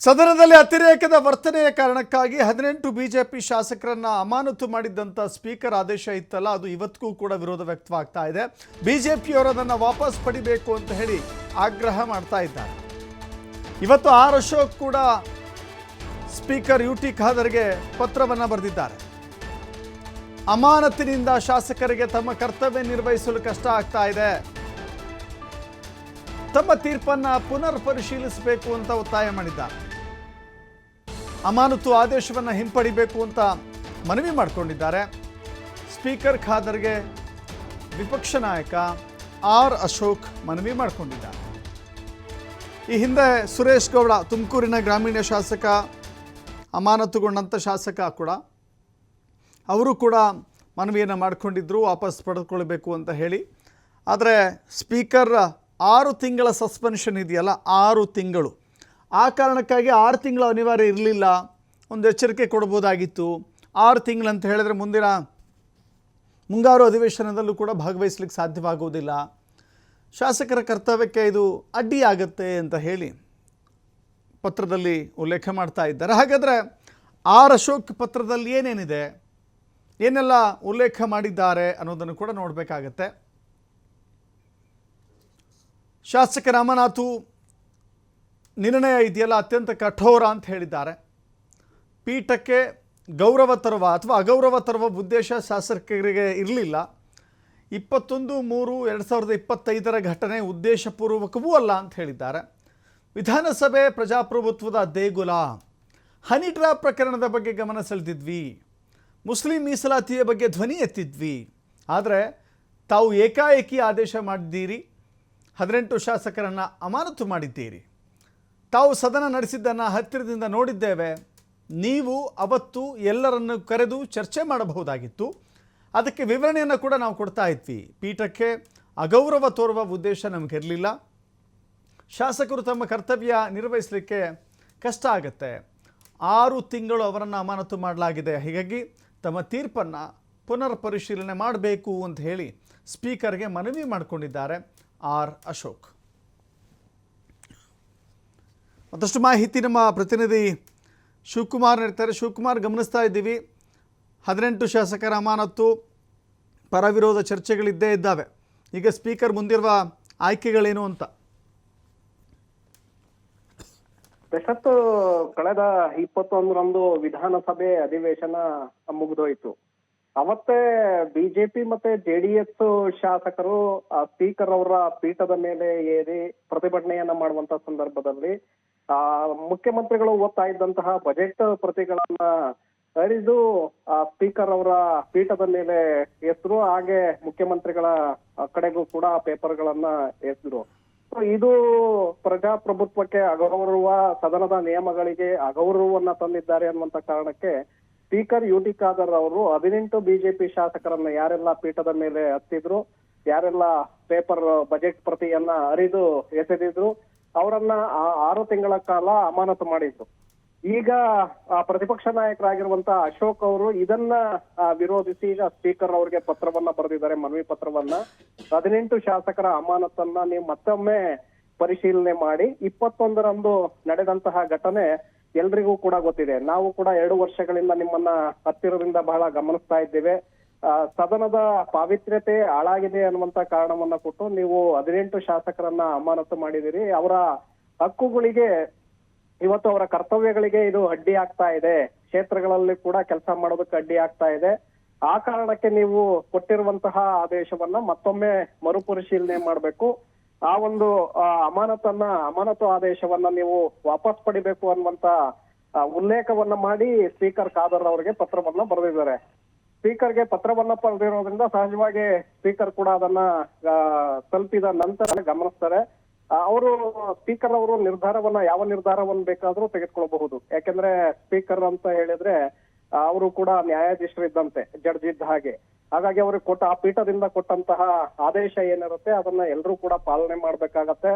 ಸದನದಲ್ಲಿ ಅತಿರೇಕದ ವರ್ತನೆಯ ಕಾರಣಕ್ಕಾಗಿ 18 ಬಿಜೆಪಿ ಶಾಸಕರನ್ನ ಅಮಾನತು ಮಾಡಿದ್ದಂತ ಸ್ಪೀಕರ್ ಆದೇಶ ಇತ್ತಲ್ಲ, ಅದು ಇವತ್ತಿಗೂ ಕೂಡ ವಿರೋಧ ವ್ಯಕ್ತವಾಗ್ತಾ ಇದೆ. ಬಿಜೆಪಿಯವರನ್ನ ವಾಪಸ್ ಪಡಿಬೇಕು ಅಂತ ಹೇಳಿ ಆಗ್ರಹ ಮಾಡ್ತಾ ಇದ್ದಾರೆ. ಇವತ್ತು ಆರ್ ಅಶೋಕ್ ಕೂಡ ಸ್ಪೀಕರ್ ಯುಟಿ ಖಾದರ್ಗೆ ಪತ್ರವನ್ನು ಬರೆದಿದ್ದಾರೆ. ಅಮಾನತಿನಿಂದ ಶಾಸಕರಿಗೆ ತಮ್ಮ ಕರ್ತವ್ಯ ನಿರ್ವಹಿಸಲು ಕಷ್ಟ ಆಗ್ತಾ ಇದೆ, ತಮ್ಮ ತೀರ್ಪನ್ನ ಪುನರ್ ಪರಿಶೀಲಿಸಬೇಕು ಅಂತ ಒತ್ತಾಯ ಮಾಡಿದ್ದಾರೆ. ಅಮಾನತು ಆದೇಶವನ್ನು ಹಿಂಪಡಿಬೇಕು ಅಂತ ಮನವಿ ಮಾಡಿಕೊಂಡಿದ್ದಾರೆ. ಸ್ಪೀಕರ್ ಖಾದರ್ಗೆ ವಿಪಕ್ಷ ನಾಯಕ ಆರ್ ಅಶೋಕ್ ಮನವಿ ಮಾಡಿಕೊಂಡಿದ್ದಾರೆ. ಈ ಹಿಂದೆ ಸುರೇಶ್ ಗೌಡ, ತುಮಕೂರಿನ ಗ್ರಾಮೀಣ ಶಾಸಕ, ಅಮಾನತುಗೊಂಡಂಥ ಶಾಸಕ ಕೂಡ, ಅವರು ಕೂಡ ಮನವಿಯನ್ನು ಮಾಡಿಕೊಂಡಿದ್ದರು ವಾಪಸ್ ಪಡೆದುಕೊಳ್ಬೇಕು ಅಂತ ಹೇಳಿ. ಆದರೆ ಸ್ಪೀಕರ್ 6 ತಿಂಗಳ ಸಸ್ಪೆನ್ಷನ್ ಇದೆಯಲ್ಲ, 6 ತಿಂಗಳು, ಆ ಕಾರಣಕ್ಕಾಗಿ 6 ತಿಂಗಳು ಅನಿವಾರ್ಯ ಇರಲಿಲ್ಲ. ಒಂದು ಎಚ್ಚರಿಕೆ ಕೊಡ್ಬೋದಾಗಿತ್ತು. 6 ತಿಂಗಳಂತ ಹೇಳಿದ್ರೆ ಮುಂದಿನ ಮುಂಗಾರು ಅಧಿವೇಶನದಲ್ಲೂ ಕೂಡ ಭಾಗವಹಿಸಲಿಕ್ಕೆ ಸಾಧ್ಯವಾಗುವುದಿಲ್ಲ, ಶಾಸಕರ ಕರ್ತವ್ಯಕ್ಕೆ ಇದು ಅಡ್ಡಿಯಾಗತ್ತೆ ಅಂತ ಹೇಳಿ ಪತ್ರದಲ್ಲಿ ಉಲ್ಲೇಖ ಮಾಡ್ತಾ ಇದ್ದಾರೆ. ಹಾಗಾದರೆ ಆರ್ ಅಶೋಕ್ ಪತ್ರದಲ್ಲಿ ಏನೇನಿದೆ, ಏನೆಲ್ಲ ಉಲ್ಲೇಖ ಮಾಡಿದ್ದಾರೆ ಅನ್ನೋದನ್ನು ಕೂಡ ನೋಡಬೇಕಾಗತ್ತೆ. ಶಾಸಕರ ಅಮಾನತು ನಿರ್ಣಯ ಇದೆಯಲ್ಲ ಅತ್ಯಂತ ಕಠೋರ ಅಂತ ಹೇಳಿದ್ದಾರೆ. ಪೀಠಕ್ಕೆ ಗೌರವ ತರುವ ಅಥವಾ ಅಗೌರವ ತರುವ ಉದ್ದೇಶ ಶಾಸಕರಿಗೆ ಇರಲಿಲ್ಲ. 21/3/2025 ಘಟನೆ ಉದ್ದೇಶಪೂರ್ವಕವೂ ಅಲ್ಲ ಅಂತ ಹೇಳಿದ್ದಾರೆ. ವಿಧಾನಸಭೆ ಪ್ರಜಾಪ್ರಭುತ್ವದ ದೇಗುಲ. ಹನಿ ಟ್ರ್ಯಾಪ್ ಪ್ರಕರಣದ ಬಗ್ಗೆ ಗಮನ ಸೆಳೆದಿದ್ವಿ, ಮುಸ್ಲಿಂ ಮೀಸಲಾತಿಯ ಬಗ್ಗೆ ಧ್ವನಿ ಎತ್ತಿದ್ವಿ. ಆದರೆ ತಾವು ಏಕಾಏಕಿ ಆದೇಶ ಮಾಡಿದ್ದೀರಿ, 18 ಶಾಸಕರನ್ನು ಅಮಾನತು ಮಾಡಿದ್ದೀರಿ. ತಾವು ಸದನ ನಡೆಸಿದ್ದನ್ನು ಹತ್ತಿರದಿಂದ ನೋಡಿದ್ದೇವೆ. ನೀವು ಅವತ್ತು ಎಲ್ಲರನ್ನು ಕರೆದು ಚರ್ಚೆ ಮಾಡಬಹುದಾಗಿತ್ತು, ಅದಕ್ಕೆ ವಿವರಣೆಯನ್ನು ಕೂಡ ನಾವು ಕೊಡ್ತಾ ಇದ್ವಿ. ಪೀಠಕ್ಕೆ ಅಗೌರವ ತೋರುವ ಉದ್ದೇಶ ನಮಗಿರಲಿಲ್ಲ. ಶಾಸಕರು ತಮ್ಮ ಕರ್ತವ್ಯ ನಿರ್ವಹಿಸಲಿಕ್ಕೆ ಕಷ್ಟ ಆಗುತ್ತೆ. 6 ತಿಂಗಳು ಅವರನ್ನು ಅಮಾನತು ಮಾಡಲಾಗಿದೆ. ಹೀಗಾಗಿ ತಮ್ಮ ತೀರ್ಪನ್ನು ಪುನರ್ ಪರಿಶೀಲನೆ ಮಾಡಬೇಕು ಅಂತ ಹೇಳಿ ಸ್ಪೀಕರ್ಗೆ ಮನವಿ ಮಾಡಿಕೊಂಡಿದ್ದಾರೆ ಆರ್ ಅಶೋಕ್. ಮತ್ತಷ್ಟು ಮಾಹಿತಿ ನಮ್ಮ ಪ್ರತಿನಿಧಿ ಶಿವಕುಮಾರ್ ನೀಡ್ತಾರೆ. ಶಿವಕುಮಾರ್, ಗಮನಿಸ್ತಾ ಇದ್ದೀವಿ 18 ಶಾಸಕರ ಅಮಾನತು ಪರ ವಿರೋಧ ಚರ್ಚೆಗಳಿದ್ದೇ ಇದ್ದಾವೆ. ಈಗ ಸ್ಪೀಕರ್ ಮುಂದಿರುವ ಆಯ್ಕೆಗಳೇನು ಅಂತ? ಯಶತ್ತು, ಕಳೆದ 21ರಂದು ವಿಧಾನಸಭೆ ಅಧಿವೇಶನ ಮುಗಿದೋಯ್ತು. ಅವತ್ತೇ ಬಿಜೆಪಿ ಮತ್ತೆ ಜೆಡಿಎಸ್ ಶಾಸಕರು ಸ್ಪೀಕರ್ ಅವರ ಪೀಠದ ಮೇಲೆ ಏರಿ ಪ್ರತಿಭಟನೆಯನ್ನ ಮಾಡುವಂತ ಸಂದರ್ಭದಲ್ಲಿ ಮುಖ್ಯಮಂತ್ರಿಗಳು ಓದ್ತಾ ಇದ್ದಂತಹ ಬಜೆಟ್ ಪ್ರತಿಗಳನ್ನ ಹರಿದು ಸ್ಪೀಕರ್ ಅವರ ಪೀಠದ ಮೇಲೆ ಎಸರು, ಹಾಗೆ ಮುಖ್ಯಮಂತ್ರಿಗಳ ಕಡೆಗೂ ಕೂಡ ಪೇಪರ್ಗಳನ್ನ ಎಸೆದ್ರು. ಇದು ಪ್ರಜಾಪ್ರಭುತ್ವಕ್ಕೆ ಅಗೌರವ, ಸದನದ ನಿಯಮಗಳಿಗೆ ಅಗೌರವವನ್ನ ತಂದಿದ್ದಾರೆ ಅನ್ನುವಂತ ಕಾರಣಕ್ಕೆ ಸ್ಪೀಕರ್ ಯುಟಿ ಖಾದರ್ ಅವರು 18 ಬಿಜೆಪಿ ಶಾಸಕರನ್ನ ಯಾರೆಲ್ಲ ಪೀಠದ ಮೇಲೆ ಹತ್ತಿದ್ರು, ಯಾರೆಲ್ಲ ಪೇಪರ್ ಬಜೆಟ್ ಪ್ರತಿಯನ್ನ ಹರಿದು ಎಸೆದಿದ್ರು, ಅವರನ್ನ 6 ತಿಂಗಳ ಕಾಲ ಅಮಾನತು ಮಾಡಿದ್ರು. ಈಗ ಪ್ರತಿಪಕ್ಷ ನಾಯಕರಾಗಿರುವಂತ ಅಶೋಕ್ ಅವರು ಇದನ್ನ ವಿರೋಧಿಸಿ ಈಗ ಸ್ಪೀಕರ್ ಅವರಿಗೆ ಪತ್ರವನ್ನ ಬರೆದಿದ್ದಾರೆ, ಮನವಿ ಪತ್ರವನ್ನ. 18 ಶಾಸಕರ ಅಮಾನತನ್ನ ನೀವು ಮತ್ತೊಮ್ಮೆ ಪರಿಶೀಲನೆ ಮಾಡಿ. 21ರಂದು ನಡೆದಂತಹ ಘಟನೆ ಎಲ್ರಿಗೂ ಕೂಡ ಗೊತ್ತಿದೆ. ನಾವು ಕೂಡ 2 ವರ್ಷಗಳಿಂದ ನಿಮ್ಮನ್ನ ಹತ್ತಿರದಿಂದ ಬಹಳ ಗಮನಿಸ್ತಾ ಇದ್ದೇವೆ. ಸದನದ ಪಾವಿತ್ರ್ಯತೆ ಹಾಳಾಗಿದೆ ಅನ್ನುವಂತ ಕಾರಣವನ್ನ ಕೊಟ್ಟು ನೀವು 18 ಶಾಸಕರನ್ನ ಅಮಾನತು ಮಾಡಿದಿರಿ. ಅವರ ಹಕ್ಕುಗಳಿಗೆ, ಇವತ್ತು ಅವರ ಕರ್ತವ್ಯಗಳಿಗೆ ಇದು ಅಡ್ಡಿ ಆಗ್ತಾ ಇದೆ, ಕ್ಷೇತ್ರಗಳಲ್ಲಿ ಕೂಡ ಕೆಲಸ ಮಾಡೋದಕ್ಕೆ ಅಡ್ಡಿ ಆಗ್ತಾ ಇದೆ. ಆ ಕಾರಣಕ್ಕೆ ನೀವು ಕೊಟ್ಟಿರುವಂತಹ ಆದೇಶವನ್ನ ಮತ್ತೊಮ್ಮೆ ಮರುಪರಿಶೀಲನೆ ಮಾಡಬೇಕು. ಆ ಒಂದು ಅಮಾನತು ಆದೇಶವನ್ನ ನೀವು ವಾಪಸ್ ಪಡಿಬೇಕು ಅನ್ನುವಂತ ಉಲ್ಲೇಖವನ್ನ ಮಾಡಿ ಸ್ಪೀಕರ್ ಖಾದರ್ ಅವರಿಗೆ ಪತ್ರವನ್ನ ಬರೆದಿದ್ದಾರೆ. ಸ್ಪೀಕರ್ಗೆ ಪತ್ರವನ್ನ ಬರೆದಿರೋದ್ರಿಂದ ಸಹಜವಾಗಿ ಸ್ಪೀಕರ್ ಕೂಡ ಅದನ್ನ ತಲುಪಿದ ನಂತರ ಗಮನಿಸ್ತಾರೆ. ಅವರು ಸ್ಪೀಕರ್ ಅವರು ಯಾವ ನಿರ್ಧಾರವನ್ನು ಬೇಕಾದ್ರೂ ತೆಗೆದುಕೊಳ್ಳಬಹುದು. ಯಾಕೆಂದ್ರೆ ಸ್ಪೀಕರ್ ಅಂತ ಹೇಳಿದ್ರೆ ಅವರು ಕೂಡ ನ್ಯಾಯಾಧೀಶರಿದ್ದಂತೆ, ಜಡ್ಜ್ ಇದ್ದ ಹಾಗೆ. ಹಾಗಾಗಿ ಅವ್ರಿಗೆ ಆ ಪೀಠದಿಂದ ಕೊಟ್ಟಂತಹ ಆದೇಶ ಏನಿರುತ್ತೆ ಅದನ್ನ ಎಲ್ಲರೂ ಕೂಡ ಪಾಲನೆ ಮಾಡ್ಬೇಕಾಗತ್ತೆ.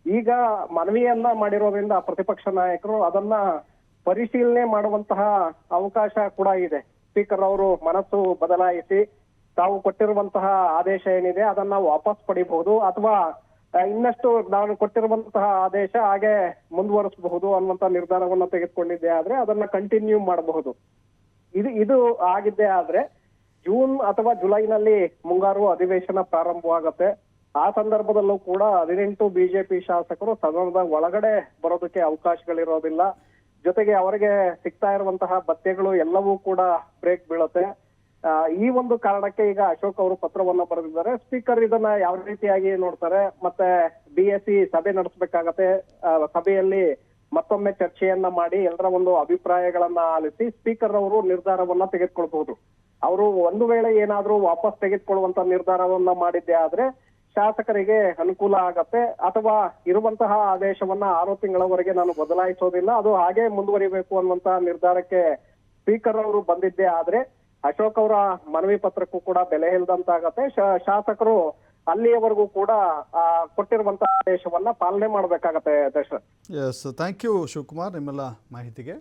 ಈಗ ಮನವಿಯನ್ನ ಮಾಡಿರೋದ್ರಿಂದ ಪ್ರತಿಪಕ್ಷ ನಾಯಕರು ಅದನ್ನ ಪರಿಶೀಲನೆ ಮಾಡುವಂತಹ ಅವಕಾಶ ಕೂಡ ಇದೆ. ಸ್ಪೀಕರ್ ಅವರು ಮನಸ್ಸು ಬದಲಾಯಿಸಿ ತಾವು ಕೊಟ್ಟಿರುವಂತಹ ಆದೇಶ ಏನಿದೆ ಅದನ್ನ ವಾಪಸ್ ಪಡಿಬಹುದು, ಅಥವಾ ಇನ್ನಷ್ಟು ನಾನು ಕೊಟ್ಟಿರುವಂತಹ ಆದೇಶ ಹಾಗೆ ಮುಂದುವರಿಸಬಹುದು ಅನ್ನುವಂತ ನಿರ್ಧಾರವನ್ನ ತೆಗೆದುಕೊಂಡಿದ್ದೆ ಆದ್ರೆ ಅದನ್ನ ಕಂಟಿನ್ಯೂ ಮಾಡಬಹುದು. ಇದು ಆಗಿದ್ದೇ ಆದ್ರೆ ಜೂನ್ ಅಥವಾ ಜುಲೈನಲ್ಲಿ ಮುಂಗಾರು ಅಧಿವೇಶನ ಪ್ರಾರಂಭವಾಗತ್ತೆ. ಆ ಸಂದರ್ಭದಲ್ಲೂ ಕೂಡ 18 ಬಿಜೆಪಿ ಶಾಸಕರು ಸದನದ ಒಳಗಡೆ ಬರೋದಕ್ಕೆ ಅವಕಾಶಗಳಿರೋದಿಲ್ಲ. ಜೊತೆಗೆ ಅವರಿಗೆ ಸಿಗ್ತಾ ಇರುವಂತಹ ಭತ್ಯೆಗಳು ಎಲ್ಲವೂ ಕೂಡ ಬ್ರೇಕ್ ಬೀಳುತ್ತೆ. ಈ ಒಂದು ಕಾರಣಕ್ಕೆ ಈಗ ಅಶೋಕ್ ಅವರು ಪತ್ರವನ್ನ ಬರೆದಿದ್ದಾರೆ. ಸ್ಪೀಕರ್ ಇದನ್ನ ಯಾವ ರೀತಿಯಾಗಿ ನೋಡ್ತಾರೆ, ಮತ್ತೆ BSE ಸಭೆ ನಡೆಸಬೇಕಾಗತ್ತೆ. ಸಭೆಯಲ್ಲಿ ಮತ್ತೊಮ್ಮೆ ಚರ್ಚೆಯನ್ನ ಮಾಡಿ ಎಲ್ಲರ ಒಂದು ಅಭಿಪ್ರಾಯಗಳನ್ನ ಆಲಿಸಿ ಸ್ಪೀಕರ್ ಅವರು ನಿರ್ಧಾರವನ್ನ ತೆಗೆದುಕೊಳ್ಬಹುದು. ಅವರು ಒಂದು ವೇಳೆ ಏನಾದ್ರೂ ವಾಪಸ್ ತೆಗೆದುಕೊಳ್ಳುವಂತ ನಿರ್ಧಾರವನ್ನ ಮಾಡಿದ್ದೆ ಆದ್ರೆ ಶಾಸಕರಿಗೆ ಅನುಕೂಲ ಆಗತ್ತೆ. ಅಥವಾ ಇರುವಂತಹ ಆದೇಶವನ್ನ 6 ತಿಂಗಳವರೆಗೆ ನಾನು ಬದಲಾಯಿಸೋದಿಲ್ಲ, ಅದು ಹಾಗೆ ಮುಂದುವರಿಬೇಕು ಅನ್ನುವಂತ ನಿರ್ಧಾರಕ್ಕೆ ಸ್ಪೀಕರ್ ಅವರು ಬಂದಿದ್ದೇ ಆದ್ರೆ ಅಶೋಕ್ ಅವರ ಮನವಿ ಪತ್ರಕ್ಕೂ ಕೂಡ ಬೆಲೆ ಇಲ್ಲದಂತಾಗತ್ತೆ. ಶಾಸಕರು ಅಲ್ಲಿಯವರೆಗೂ ಕೂಡ ಕೊಟ್ಟಿರುವಂತಹ ಆದೇಶವನ್ನ ಪಾಲನೆ ಮಾಡಬೇಕಾಗತ್ತೆ. Dasharath, yes, thank you Shivakumar ನಿಮ್ಮೆಲ್ಲ ಮಾಹಿತಿಗೆ.